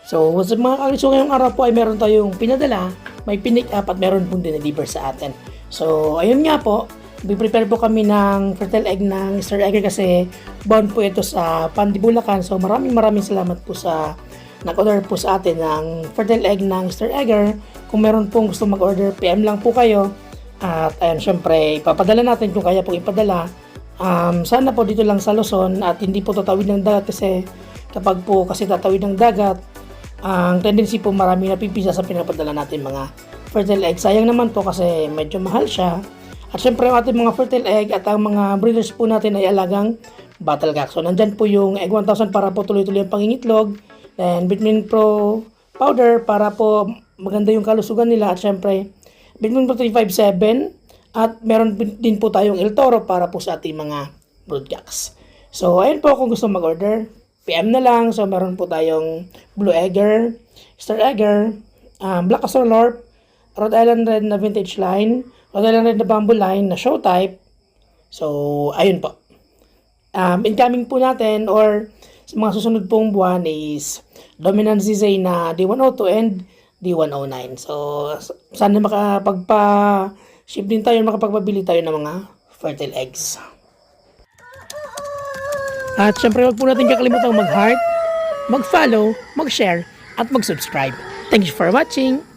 So, sa mga kaliso ngayong araw po ay meron tayong pinadala, may pinick up at meron pong dineliver sa atin. So, ayun nga po, prepare po kami ng fertile egg ng Star Egger kasi bound po ito sa Pandi Bulacan. So, maraming salamat po sa nag-order po sa atin ng fertile egg ng Star Egger. Kung meron pong gusto mag-order, PM lang po kayo. At ayun, syempre, ipapadala natin kung kaya pong ipadala. Sana po dito lang sa Luzon at hindi po tatawid ng dagat kasi kapag po kasi tatawid ng dagat, ang tendency po marami napipisa sa pinapadala natin mga fertile egg. Sayang naman po kasi medyo mahal siya. At syempre ang ating mga fertile egg at ang mga breeders po natin ay alagang battlecock. So nandyan po yung egg 1000 para po tuloy-tuloy ang pangingitlog. Then Vitamin Pro powder para po maganda yung kalusugan nila. At syempre Vitamin Pro 357 at meron din po tayong El Toro para po sa ating mga broodcocks. So ayun po, kung gusto mag-order, PM na lang. So meron po tayong Blue Egger, Star Egger, Black Astrolorp, Rhode Island Red na vintage line, Rhode Island Red na bamboo line na show type. So ayun po. Incoming po natin or sa mga susunod pong buwan is Dominant ZZ na D102 and D109. So sana makapagpa-ship din tayo, makapagpabili tayo ng mga fertile eggs. At syempre huwag po natin kakalimutan mag-heart, mag-follow, mag-share, at mag-subscribe. Thank you for watching!